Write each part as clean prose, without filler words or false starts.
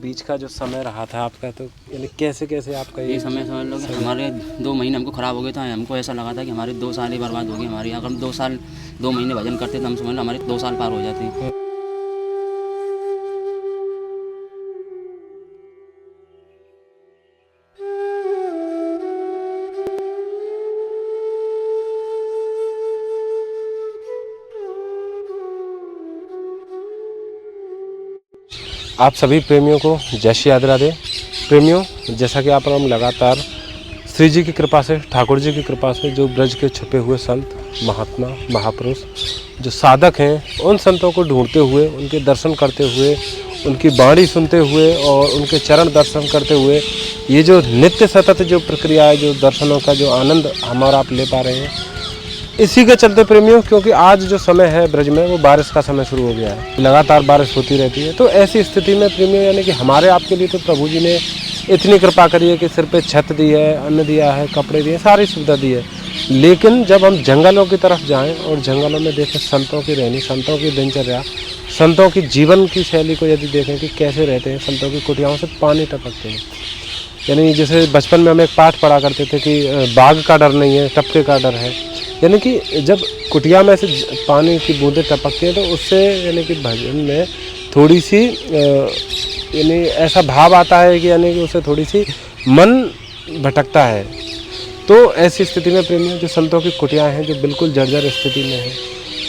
बीच का जो समय रहा था आपका, तो यानी कैसे कैसे आपका ये समय समझ लो कि हमारे 2 महीने हमको ख़राब हो गए थे। हमको ऐसा लगा था कि हमारे 2 साल ही बर्बाद हो गए हमारी। अगर हम 2 महीने भजन करते तो हम समझ लो हमारे 2 साल पार हो जाते। आप सभी प्रेमियों को जय श्री राधे राधे। प्रेमियों, जैसा कि आप हम लगातार श्री जी की कृपा से, ठाकुर जी की कृपा से, जो ब्रज के छुपे हुए संत, महात्मा, महापुरुष, जो साधक हैं, उन संतों को ढूंढते हुए, उनके दर्शन करते हुए, उनकी वाणी सुनते हुए और उनके चरण दर्शन करते हुए, ये जो नित्य सतत जो प्रक्रिया है, जो दर्शनों का जो आनंद हमारा आप ले पा रहे हैं, इसी के चलते प्रेमियों, क्योंकि आज जो समय है ब्रज में वो बारिश का समय शुरू हो गया है, लगातार बारिश होती रहती है। तो ऐसी स्थिति में प्रेमियों, यानी कि हमारे आपके लिए तो प्रभु जी ने इतनी कृपा करी है कि सिर पे छत दी है, अन्न दिया है, कपड़े दिए, सारी सुविधा दी है। लेकिन जब हम जंगलों की तरफ जाएं और जंगलों में देखें संतों की रहनी, संतों की दिनचर्या, संतों की जीवन की शैली को यदि देखें कि कैसे रहते हैं, संतों की कुटियाओं से पानी टपकते हैं। यानी जैसे बचपन में हम एक पाठ पढ़ा करते थे कि बाघ का डर नहीं है, टपके का डर है। यानी कि जब कुटिया में से पानी की बूंदें टपकती हैं तो उससे यानी कि भजन में थोड़ी सी यानी ऐसा भाव आता है कि यानी कि उससे थोड़ी सी मन भटकता है। तो ऐसी स्थिति में प्रेमियों, जो संतों की कुटिया हैं, जो बिल्कुल जर्जर स्थिति में है,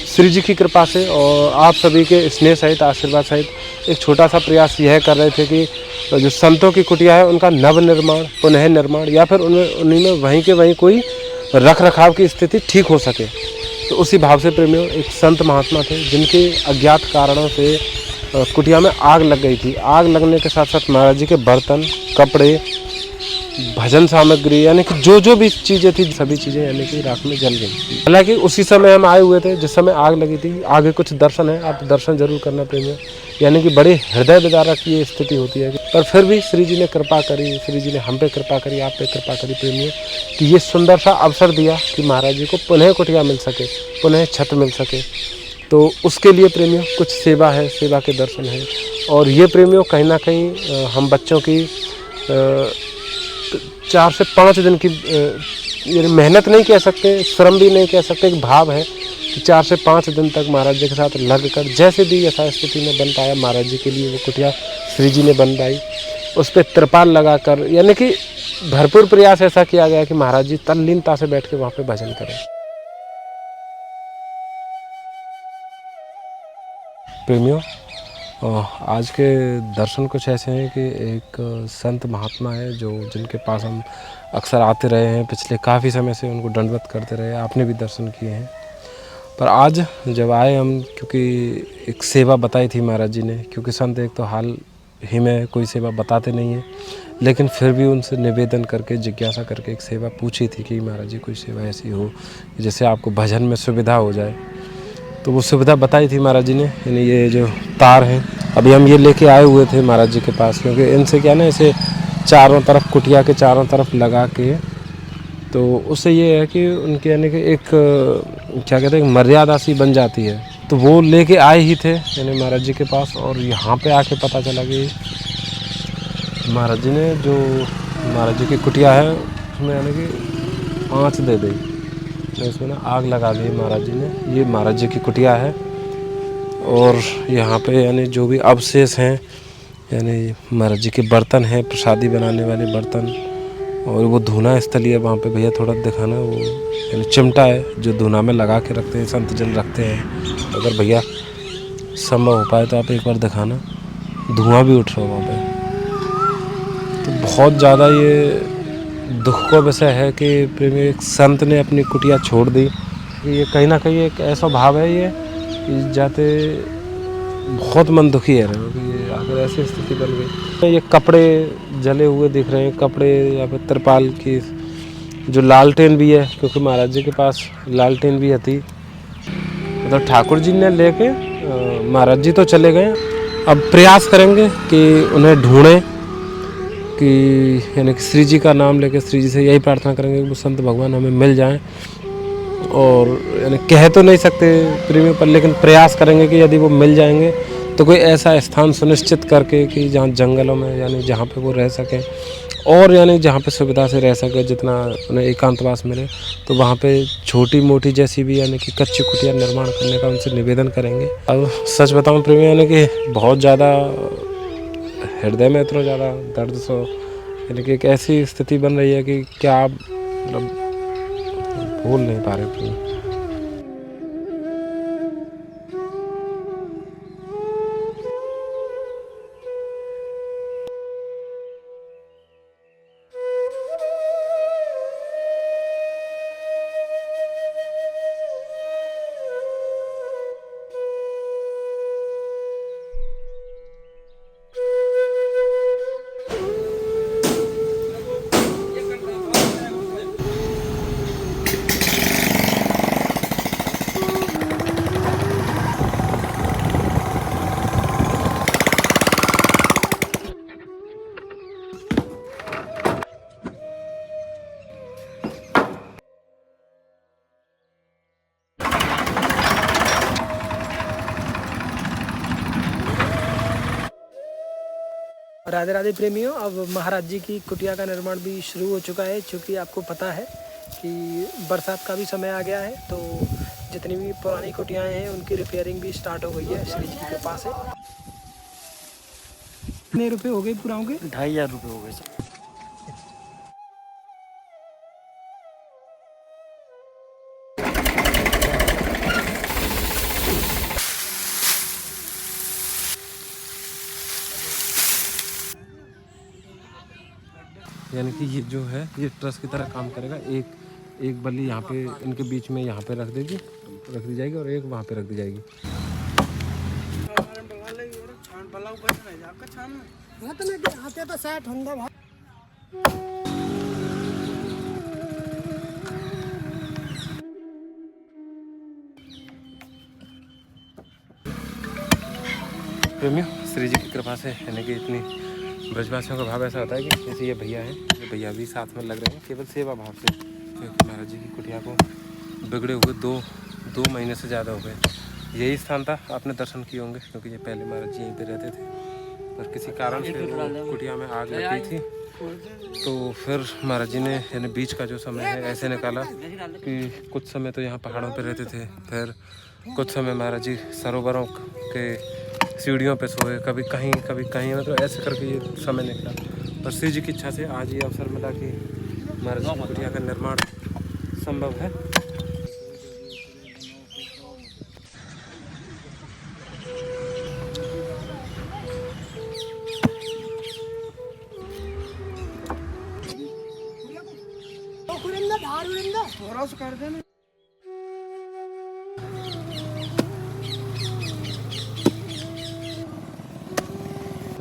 श्री जी की कृपा से और आप सभी के स्नेह सहित, आशीर्वाद सहित एक छोटा सा प्रयास यह कर रहे थे कि जो संतों की कुटिया है उनका नव निर्माण, पुनः निर्माण, या फिर उन्हीं में वहीं के वहीं कोई रख रखाव की स्थिति ठीक हो सके। तो उसी भाव से प्रेमियों, एक संत महात्मा थे जिनके अज्ञात कारणों से कुटिया में आग लग गई थी। आग लगने के साथ साथ महाराज जी के बर्तन, कपड़े, भजन सामग्री, यानी कि जो भी चीज़ें थी, सभी चीज़ें यानी कि राख में जल गई। हालांकि उसी समय हम आए हुए थे जिस समय आग लगी थी। आगे कुछ दर्शन है, आप दर्शन जरूर करना प्रेमियों। यानी कि बड़ी हृदय विदारक की ये स्थिति होती है, पर फिर भी श्री जी ने कृपा करी, श्री जी ने हम पे कृपा करी, आप पे कृपा करी प्रेमियों, कि ये सुंदर सा अवसर दिया कि महाराज जी को पुनः कुटिया मिल सके, पुनः छत मिल सके। तो उसके लिए प्रेमियों कुछ सेवा है, सेवा के दर्शन है। और ये प्रेमियों कहीं ना कहीं हम बच्चों की 4 से 5 दिन की ये मेहनत नहीं कह सकते, श्रम भी नहीं कह सकते, एक भाव है कि 4 से 5 दिन तक महाराज जी के साथ लग कर जैसे भी यथास्थिति में बन पाया, महाराज जी के लिए वो कुटिया श्री जी ने बनवाई। उस पर त्रिपाल लगाकर, यानी कि भरपूर प्रयास ऐसा किया गया कि महाराज जी तल्लीनता से बैठ के वहाँ पे भजन करें। प्रेमियों, आज के दर्शन कुछ ऐसे हैं कि एक संत महात्मा है जो जिनके पास हम अक्सर आते रहे हैं, पिछले काफ़ी समय से उनको दंडवत करते रहे, आपने भी दर्शन किए हैं। पर आज जब आए हम, क्योंकि एक सेवा बताई थी महाराज जी ने, क्योंकि संत एक तो हाल ही में कोई सेवा बताते नहीं हैं, लेकिन फिर भी उनसे निवेदन करके, जिज्ञासा करके एक सेवा पूछी थी कि महाराज जी कोई सेवा ऐसी हो जिससे आपको भजन में सुविधा हो जाए। तो वो सुविधा बताई थी महाराज जी ने। यानी ये जो तार हैं, अभी हम ये लेके आए हुए थे महाराज जी के पास, क्योंकि इनसे क्या ना, इसे चारों तरफ, कुटिया के चारों तरफ लगा के, तो उससे ये है कि उनके यानी कि एक क्या कहते हैं, मर्यादा सी बन जाती है। तो वो लेके आए ही थे यानी महाराज जी के पास, और यहाँ पे आके पता चला कि महाराज जी ने जो महाराज जी की कुटिया है उसमें यानी कि आँच दे दी, तो इसमें ना आग लगा दी महाराज जी ने। ये महाराज जी की कुटिया है, और यहाँ पे यानी जो भी अवशेष हैं, यानी महाराज जी के बर्तन हैं, प्रसादी बनाने वाले बर्तन, और वो धूना स्थली है वहाँ पे, भैया थोड़ा दिखाना, वो यानी चिमटा है जो धूना में लगा के रखते हैं, संत जन रखते हैं। अगर भैया संभव हो पाए तो आप एक बार दिखाना, धुआं भी उठ रहा है वहाँ पे। तो बहुत ज़्यादा ये दुख का विषय है कि प्रेमी, एक संत ने अपनी कुटिया छोड़ दी। ये कहीं ना कहीं एक ऐसा भाव है ये कि जाते बहुत मन दुखी है कि अगर ऐसी स्थिति बन गई। ये कपड़े जले हुए दिख रहे हैं, कपड़े या फिर तिरपाल की, जो लालटेन भी है, क्योंकि महाराज जी के पास लालटेन भी थी। मतलब ठाकुर जी ने लेके महाराज जी तो चले गए, अब प्रयास करेंगे कि उन्हें ढूंढें, कि यानी कि श्री जी का नाम लेके श्री जी से यही प्रार्थना करेंगे कि वो संत भगवान हमें मिल जाएं। और यानी कह तो नहीं सकते प्रेमियों पर, लेकिन प्रयास करेंगे कि यदि वो मिल जाएंगे तो कोई ऐसा स्थान सुनिश्चित करके कि जहाँ जंगलों में यानी जहाँ पे वो रह सकें और यानी जहाँ पे सुविधा से रह सके, जितना उन्हें एकांतवास मिले, तो वहाँ पे छोटी मोटी जैसी भी यानी कि कच्ची कुटिया निर्माण करने का उनसे निवेदन करेंगे। अब सच बताऊँ प्रेमी, यानी कि बहुत ज़्यादा हृदय में इतना ज़्यादा दर्द सो, यानी कि एक ऐसी स्थिति बन रही है कि क्या आप मतलब भूल नहीं पा रहे प्रेमी। राधे राधे प्रेमियों, अब महाराज जी की कुटिया का निर्माण भी शुरू हो चुका है। चूँकि आपको पता है कि बरसात का भी समय आ गया है, तो जितनी भी पुरानी कुटियाएं हैं उनकी रिपेयरिंग भी स्टार्ट हो गई है श्री जी की कृपा से। कितने रुपए हो गए पूरा होंगे? 2500 रुपये हो गए सर। यानी कि ये जो है ये ट्रस की तरह काम करेगा। एक बल्ली यहाँ पे इनके बीच में यहाँ पे रख दी जाएगी और एक वहाँ पे रख दी जाएगी। प्रेमियों, श्री जी की कृपा से यानी कि इतनी ब्रजवासियों का भाव ऐसा होता है कि जैसे ये भैया हैं, ये भैया भी साथ में लग रहे हैं केवल सेवा भाव से, क्योंकि महाराज जी की कुटिया को बिगड़े हुए दो महीने से ज़्यादा हो गए। यही स्थान था, आपने दर्शन किए होंगे, क्योंकि ये पहले महाराज जी यहीं पे रहते थे, पर किसी कारण से कुटिया में आग लग गई थी। तो फिर महाराज जी ने यानी बीच का जो समय है ऐसे निकाला कि कुछ समय तो यहाँ पहाड़ों पर रहते थे, फिर कुछ समय महाराज जी सरोवरों के सीढ़ियों पे सोए, कभी कहीं मतलब ऐसे करके ये समय निकला। और श्री जी की इच्छा से आज ये अवसर मिला कि महाराज जी की कुटिया का निर्माण संभव है।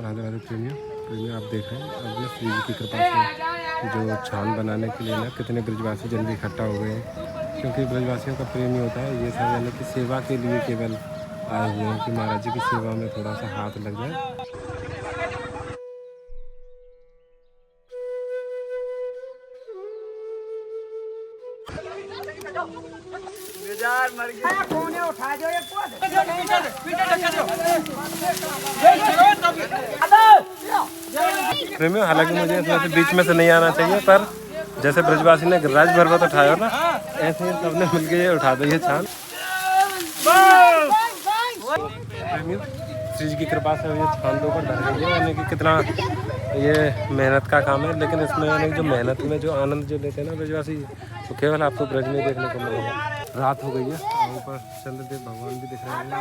राधे राधे प्रेमियों, आप देख रहे हैं अब श्री जी की कृपा से जो छान बनाने के लिए ना कितने ब्रजवासी जन भी इकट्ठा हो गए हैं, क्योंकि ब्रजवासियों का प्रेम ही होता है। ये सब यानी कि सेवा के लिए केवल आए हुए हैं कि महाराज जी की सेवा में थोड़ा सा हाथ लग जाए। प्रेमियों, हालांकि मुझे इसमें से बीच में से नहीं आना चाहिए, पर जैसे ब्रजवासी ने गिरिराज पर्वत उठाया ना, ऐसे ही सबने मिलकर ये उठा दी है छान। प्रेमियों, श्री जी की कृपा से ये छान दो पर ढल गई है, यानी कि कितना ये मेहनत का काम है, लेकिन इसमें यानी जो मेहनत में जो आनंद जो लेते हैं ना ब्रजवासी, तो केवल आपको ब्रज में देखने को मिलेगा। रात हो गई है और ऊपर चंद्रदेव भगवान भी दिख रहे हैं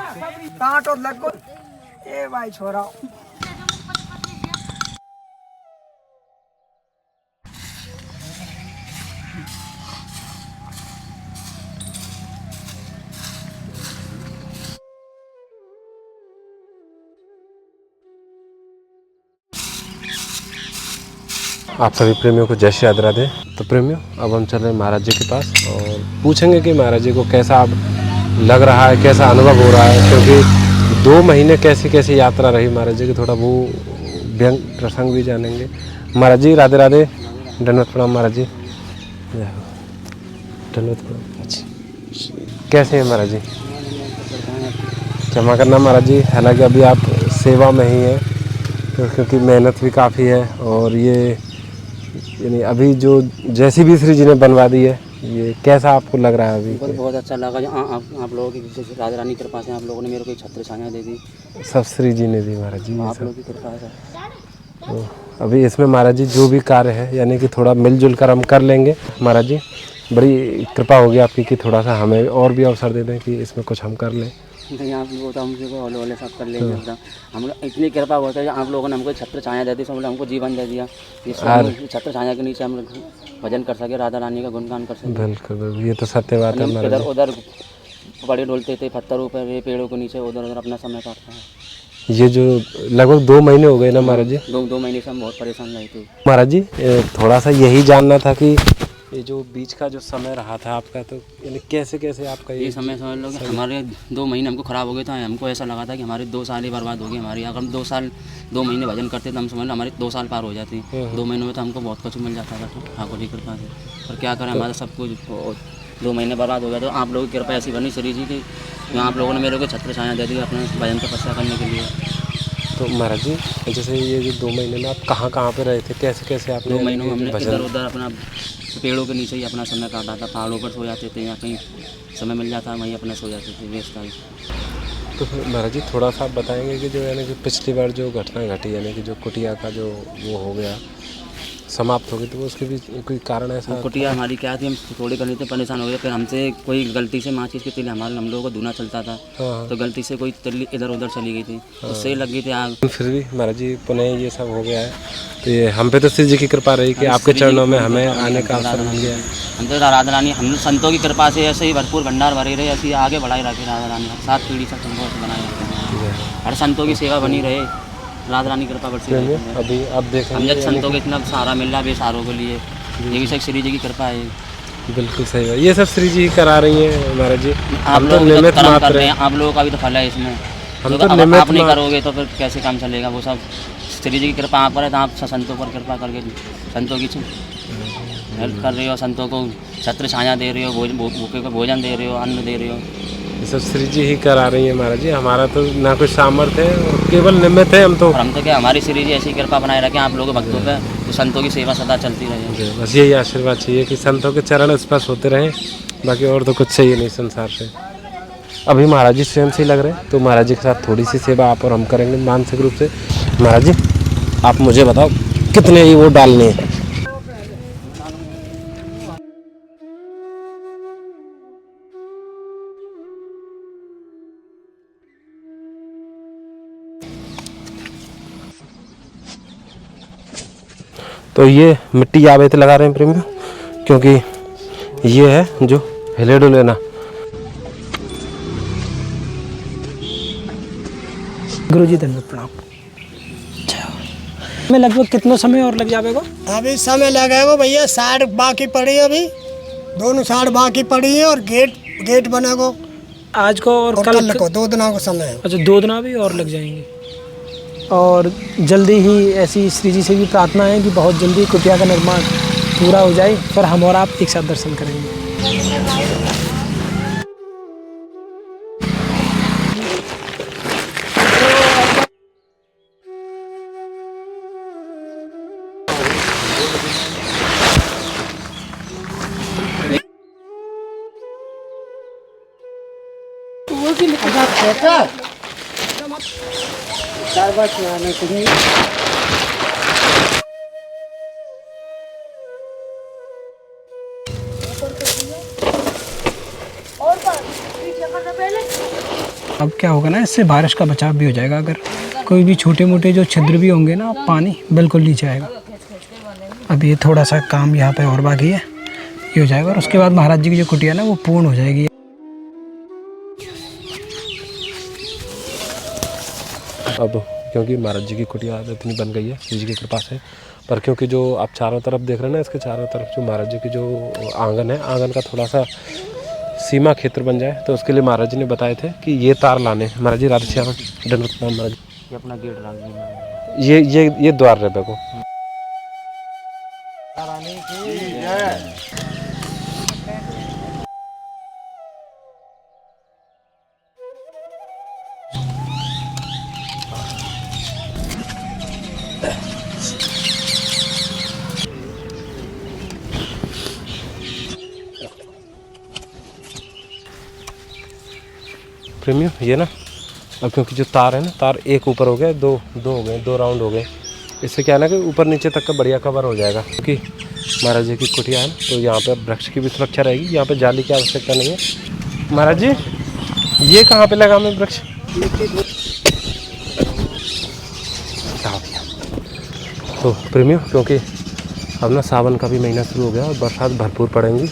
आपको। ए भाई छोरा, आप सभी प्रेमियों को जय श्री राधे। तो प्रेमियों, अब हम चल रहे हैं महाराज जी के पास और पूछेंगे कि महाराज जी को कैसा अब लग रहा है, कैसा अनुभव हो रहा है, क्योंकि 2 महीने कैसी यात्रा रही महाराज जी की, थोड़ा वो व्यंग प्रसंग भी जानेंगे। महाराज जी राधे राधे, दंडवत प्रणाम महाराज जी, दंडवत प्रणाम। कैसे हैं महाराज जी? क्षमा करना महाराज जी, हालांकि अभी आप सेवा में ही हैं, तो क्योंकि मेहनत भी काफ़ी है और ये यानी अभी जो जैसी भी श्री जी ने बनवा दी है, ये कैसा आपको लग रहा है अभी? हमको तो बहुत अच्छा लगा जो आप लोगों की जैसे राजा रानी की कृपा से आप लोगों ने मेरे को एक छत्र छाया दे दी। सब श्री जी ने दी महाराज जी, ये आप सब। लोगों की कृपा है सर। तो अभी इसमें महाराज जी जो भी कार्य है यानी कि थोड़ा मिलजुल कर हम कर लेंगे। महाराज जी बड़ी कृपा होगी आपकी कि थोड़ा सा हमें और भी अवसर दे दें कि इसमें कुछ हम कर लें। नहीं आप लोग तो हमसे ओले ओले सब कर लेंगे एकदम। हम लोग इतनी कृपा होता है आप लोगों ने हमको छत्र छाया दे दी, सब हमको जीवन दे दिया, इससे छत्र छाया के नीचे हम लोग भजन कर सके, राधा रानी का गुणगान कर सके। बिल्कुल बिल्कुल, ये तो सत्य बात है महाराज इधर जी। उधर बड़े डोलते थे पत्थरों पर, ये पेड़ों के नीचे उधर उधर अपना समय काटता है। ये जो लगभग 2 महीने हो गए ना महाराज जी? दो महीने से हम बहुत परेशान रहे थे महाराज जी थोड़ा सा यही जानना था कि ये जो बीच का जो समय रहा था आपका, तो यानी कैसे कैसे आपका ये समय समझ लो कि हमारे 2 महीने हमको ख़राब हो गए थे। हमको ऐसा लगा था कि हमारे 2 साल ही बर्बाद हो गए हमारी। अगर हम 2 महीने भजन करते तो हम समझ लो हमारे 2 साल पार हो जाती। 2 महीनों में तो हमको बहुत कुछ मिल जाता था ठाकुर जी की कृपा से। पर क्या करें, हमारा सब कुछ 2 महीने बर्बाद हो गया। तो आप लोगों की कृपा ऐसी बनी श्री जी की, आप लोगों ने मेरे को छत्र छाया दे दी अपने भजन तपस्या करने के लिए। तो महाराज जी जैसे ये जो 2 महीने में आप कहाँ कहाँ पे रहे थे, कैसे कैसे आपने 2 महीनों में हमने भजन? इधर उधर अपना पेड़ों के नीचे ही अपना समय काटा था। पहाड़ों पर सो जाते थे या कहीं समय मिल जाता वहीं अपना सो जाते थे वेस्ट टाइम। तो फिर महाराज जी थोड़ा सा आप बताएंगे कि जो यानी कि पिछली बार जो घटना घटी यानी कि जो कुटिया का जो वो हो गया समाप्त हो गई, तो वो उसके भी कोई कारण ऐसा? कुटिया हमारी क्या थी, हम थोड़े करने थे परेशान हो गए। फिर हमसे कोई गलती से माचिस की तीली हम लोगों को धुना चलता था, हाँ। तो गलती से कोई तिल्ली इधर उधर चली गई थी, उससे लग गई थी आग। फिर भी महाराज जी पुनः ये सब हो गया है, तो ये हम पे तो श्री जी की कृपा रही कि आपके चरणों में हमें आने का अवसर मिल गया। हम तो राधा रानी, हम संतों की कृपा से ऐसे ही भरपूर भंडार भरे रहे, ऐसे ही आगे बढ़ाई रखे राधा रानी। 7 पीढ़ी तक हमको बनाए रखे, हर संतों की सेवा बनी रहे, राधा रानी कृपा बरसी रहे। अभी अब देखेंगे हम जब संतों को इतना सहारा मिल रहा बेसहारों के लिए, ये भी सब श्री जी की कृपा है। बिल्कुल सही बात, ये सब श्री जी करा रही हैं महाराज जी। आप लोग तो कर्म कर रहे हैं, आप लोगों का भी तो फल है इसमें। हम तो तो अब आप नहीं करोगे तो फिर कैसे काम चलेगा? वो सब श्री जी की कृपा आप पर है, तो आप संतों पर कृपा करके संतों की हेल्प कर रहे हो, संतों को छत्र छाया दे रहे हो, भूखे को भोजन दे रहे हो, अन्न दे रहे हो। ये सब श्री जी ही करा रही है महाराज जी, हमारा तो ना कोई सामर्थ्य है, केवल निमित्त है हम तो। और हम तो क्या, हमारी श्री जी ऐसी कृपा बनाए रखें आप लोगों भक्तों पे, तो संतों की सेवा सदा चलती रहे। बस यही आशीर्वाद चाहिए कि संतों के चरण स्पर्श होते रहें, बाकी और तो कुछ चाहिए नहीं संसार से। अभी महाराज जी स्वयं से लग रहे हैं, तो महाराज जी के साथ थोड़ी सी सेवा आप और हम करेंगे मानसिक रूप से। महाराज जी आप मुझे बताओ कितने ही वो डालने हैं? तो ये मिट्टी आवेत लगा रहे हैं प्रेमियों, क्योंकि ये है जो हिले डुले ना। गुरुजी धन्यवाद, प्रणाम। में लगभग कितना समय और लग जाएगा? अभी समय लगेगा भैया, 60 बाकी पड़ी है, अभी दोनों 60 बाकी पड़ी है, और गेट बनेगा आज को और कल को 2 दिनों का समय है। अच्छा 2 दिन भी और लग जाएंगे। और जल्दी ही ऐसी श्री जी से भी प्रार्थना है कि बहुत जल्दी कुटिया का निर्माण पूरा हो जाए, फिर हम और आप एक साथ दर्शन करेंगे। अब क्या होगा ना, इससे बारिश का बचाव भी हो जाएगा। अगर कोई भी छोटे मोटे जो छिद्र भी होंगे ना, पानी बिल्कुल नीचे आएगा। अब ये थोड़ा सा काम यहाँ पे और बाकी है, ये हो जाएगा और उसके बाद महाराज जी की जो कुटिया ना वो पूर्ण हो जाएगी। अब क्योंकि महाराज जी की कुटिया इतनी बन गई है श्री जी की कृपा से, पर क्योंकि जो आप चारों तरफ देख रहे हैं ना, इसके चारों तरफ जो महाराज जी की जो आंगन है, आंगन का थोड़ा सा सीमा क्षेत्र बन जाए, तो उसके लिए महाराज जी ने बताए थे कि ये तार लाने। महाराज जी राधे श्याम दंडवत महाराज, ये अपना गेट रख देना, ये द्वार रहे को। प्रेमियों ये ना अब क्योंकि जो तार है ना, तार एक ऊपर हो गया, दो हो गए, 2 राउंड हो गए। इससे क्या है ना कि ऊपर नीचे तक का बढ़िया कवर हो जाएगा, क्योंकि महाराज जी की कुटिया है ना, तो यहाँ पे वृक्ष की भी सुरक्षा रहेगी। यहाँ पे जाली की आवश्यकता नहीं है। महाराज जी ये कहाँ पे लगा हमें वृक्ष? तो प्रेमियों क्योंकि अब ना सावन का भी महीना शुरू हो गया और बरसात भरपूर पड़ेंगी,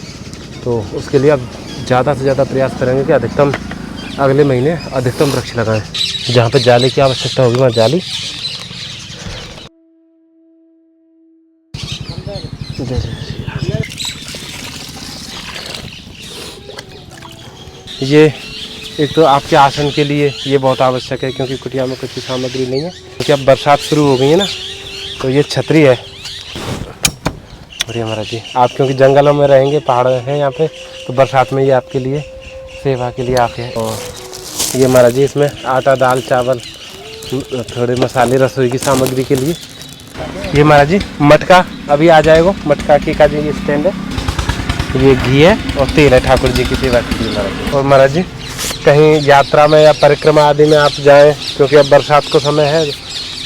तो उसके लिए अब ज़्यादा से ज़्यादा प्रयास करेंगे कि अधिकतम अगले महीने अधिकतम वृक्ष लगाएं। जहाँ पे जाली की आवश्यकता होगी वहाँ जाली। ये एक तो आपके आसन के लिए ये बहुत आवश्यक है, क्योंकि कुटिया में कुछ भी सामग्री नहीं है, क्योंकि अब बरसात शुरू हो गई है ना, तो ये छतरी है। बढ़िया महाराज जी, आप क्योंकि जंगलों में रहेंगे, पहाड़ हैं यहाँ पे, तो बरसात में ये आपके लिए सेवा के लिए आके है। और ये महाराज जी इसमें आटा, दाल, चावल, थोड़े मसाले, रसोई की सामग्री के लिए। ये महाराज जी मटका अभी आ जाएगा, मटका का जी ये स्टैंड है। ये घी है और तेल है ठाकुर जी की सेवा के लिए महाराज जी। और महाराज जी कहीं यात्रा में या परिक्रमा आदि में आप जाएं, क्योंकि अब बरसात का समय है,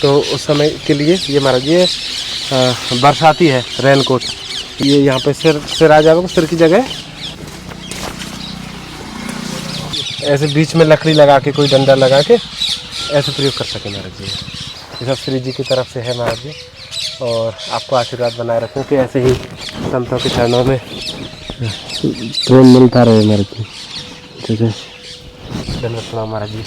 तो उस समय के लिए ये महाराज जी बरसाती है रेनकोट। ये यहाँ पे सिर आ जाएगा, सिर की जगह ऐसे बीच में लकड़ी लगा के, कोई डंडा लगा के ऐसे प्रयोग कर सके महाराज जी। ये सब श्री जी की तरफ से है महाराज जी, और आपको आशीर्वाद बनाए रखें कि ऐसे ही संतों के चरणों में प्रेम मिलता रहे महाराज जी। धन्यवाद महाराज जी।